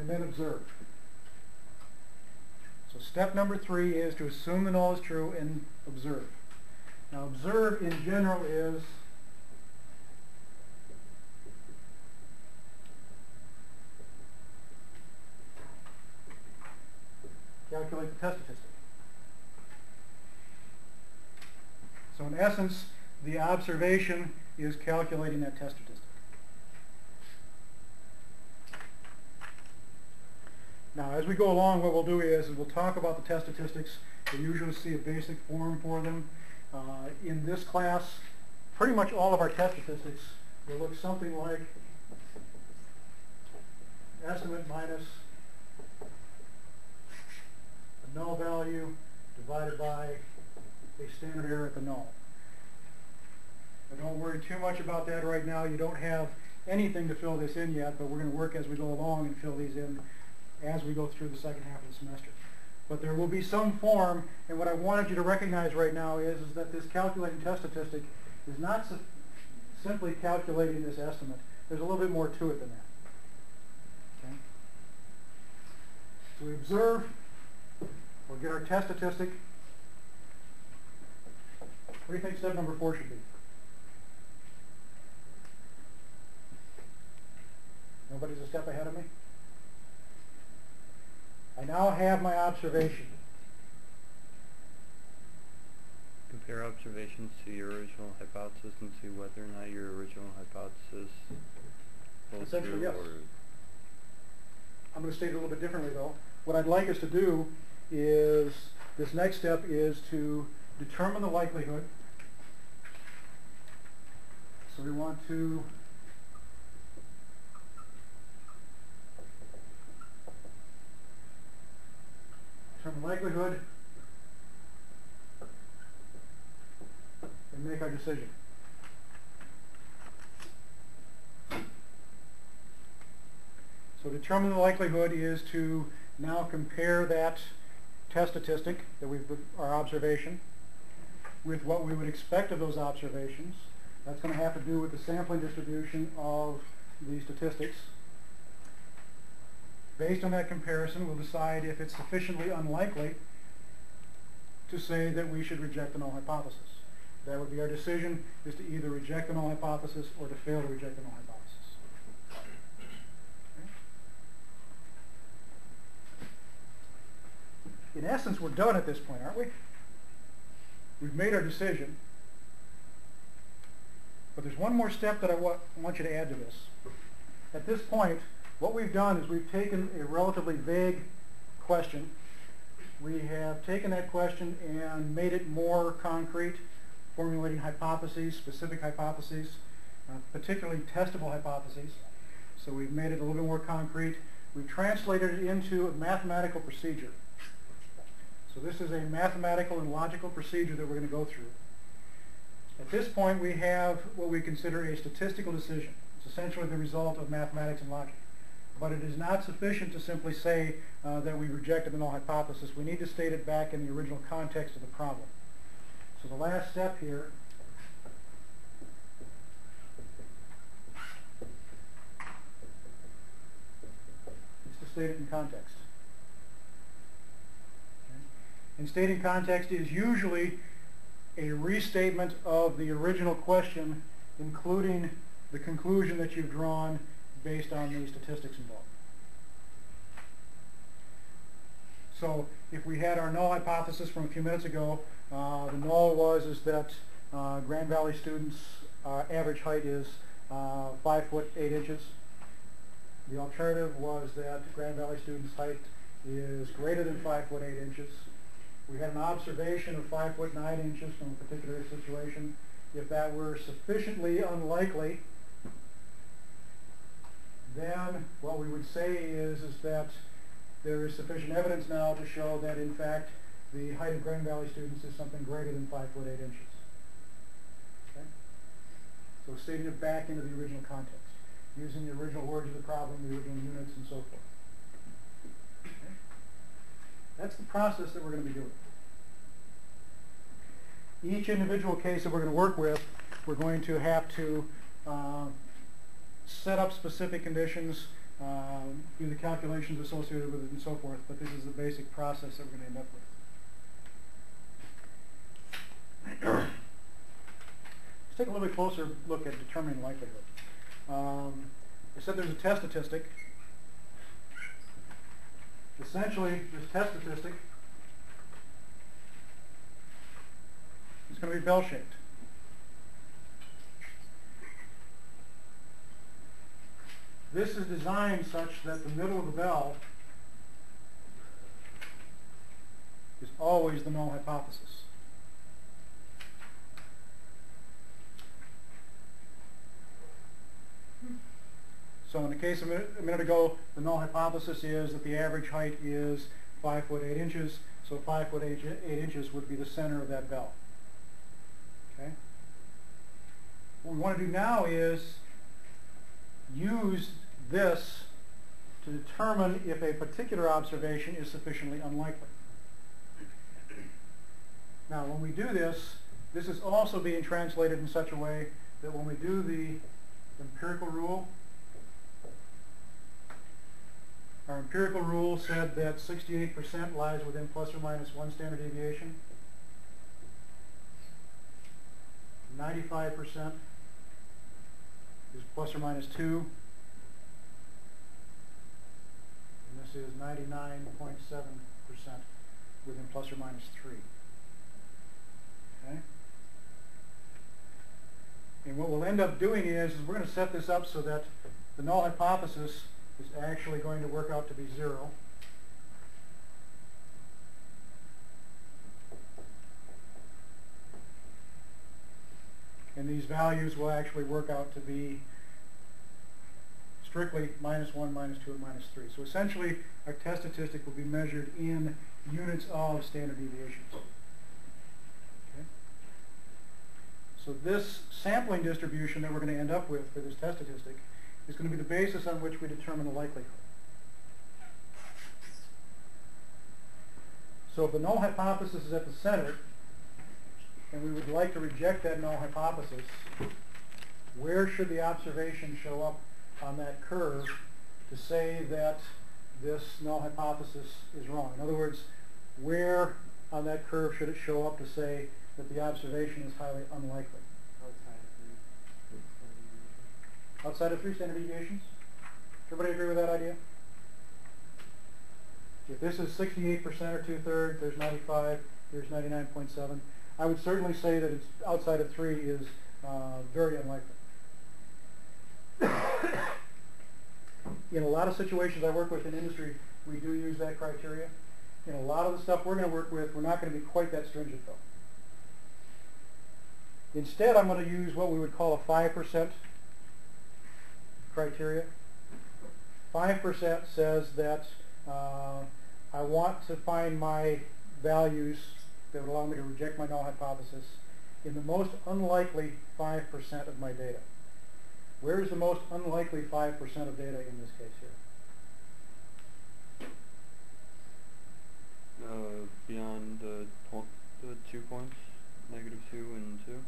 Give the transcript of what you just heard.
and then observe. So step number 3 is to assume the null is true and observe. Now observe in general is calculate the test statistic. So in essence, the observation is calculating that test statistic. Now, as we go along, what we'll do is we'll talk about the test statistics. We usually see a basic form for them. In this class, pretty much all of our test statistics will look something like estimate minus the null value divided by a standard error at the null. But don't worry too much about that right now. You don't have anything to fill this in yet, but we're going to work as we go along and fill these in as we go through the second half of the semester. But there will be some form, and what I wanted you to recognize right now is that this calculating test statistic is not simply calculating this estimate. There's a little bit more to it than that. Okay? So we observe, we'll get our test statistic. What do you think step number 4 should be? Nobody's a step ahead of me? I now have my observation. Compare observations to your original hypothesis and see whether or not your original hypothesis holds Essentially, true. yes. I'm going to state it a little bit differently, though. What I'd like us to do is, this next step is to determine the likelihood. So we want to determine likelihood and make our decision. So determine the likelihood is to now compare that test statistic, that our observation, with what we would expect of those observations. That's going to have to do with the sampling distribution of the statistics. Based on that comparison, we'll decide if it's sufficiently unlikely to say that we should reject the null hypothesis. That would be our decision, is to either reject the null hypothesis or to fail to reject the null hypothesis. Okay. In essence, we're done at this point, aren't we? We've made our decision. But there's one more step that I want you to add to this. At this point, what we've done is we've taken a relatively vague question. We have taken that question and made it more concrete, formulating hypotheses, specific hypotheses, particularly testable hypotheses. So we've made it a little bit more concrete. We've translated it into a mathematical procedure. So this is a mathematical and logical procedure that we're going to go through. At this point, we have what we consider a statistical decision. It's essentially the result of mathematics and logic. But it is not sufficient to simply say that we rejected the null hypothesis. We need to state it back in the original context of the problem. So the last step here is to state it in context. Okay. And stating context is usually a restatement of the original question, including the conclusion that you've drawn based on the statistics involved. So if we had our null hypothesis from a few minutes ago, the null was that Grand Valley students' average height is 5 foot 8 inches. The alternative was that Grand Valley students' height is greater than 5 foot 8 inches. We had an observation of 5 foot 9 inches from a particular situation. If that were sufficiently unlikely, then what we would say is that there is sufficient evidence now to show that, in fact, the height of Grand Valley students is something greater than 5 foot 8 inches. Okay? So stating it back into the original context, using the original words of the problem, the original units, and so forth. Okay? That's the process that we're going to be doing. Each individual case that we're going to work with, we're going to have to set up specific conditions do the calculations associated with it and so forth, but this is the basic process that we're going to end up with. Let's take a little bit closer look at determining likelihood. I said there's a test statistic. Essentially, this test statistic is going to be bell-shaped. This is designed such that the middle of the bell is always the null hypothesis. So in the case of a minute ago, the null hypothesis is that the average height is 5 foot 8 inches, so 5 foot 8 inches would be the center of that bell. Okay? What we want to do now is use this to determine if a particular observation is sufficiently unlikely. Now when we do this, this is also being translated in such a way that when we do the empirical rule, our empirical rule said that 68% lies within plus or minus 1 standard deviation. 95% is plus or minus 2. And this is 99.7% within plus or minus 3. Okay? And what we'll end up doing is we're going to set this up so that the null hypothesis is actually going to work out to be 0. And these values will actually work out to be strictly minus 1, minus 2, and minus 3. So essentially, our test statistic will be measured in units of standard deviations. Okay? So this sampling distribution that we're going to end up with for this test statistic is going to be the basis on which we determine the likelihood. So if the null hypothesis is at the center, and we would like to reject that null hypothesis, where should the observation show up on that curve to say that this null hypothesis is wrong? In other words, where on that curve should it show up to say that the observation is highly unlikely? Outside of 3 standard deviations? Everybody agree with that idea? If this is 68% or 2/3, there's 95, there's 99.7. I would certainly say that it's outside of 3 is very unlikely. In a lot of situations I work with in industry, we do use that criteria. In a lot of the stuff we're going to work with, we're not going to be quite that stringent though. Instead, I'm going to use what we would call a 5% criteria. 5% says that I want to find my values that would allow me to reject my null hypothesis in the most unlikely 5% of my data. Where is the most unlikely 5% of data in this case here? Beyond the 2 points, -2 and 2.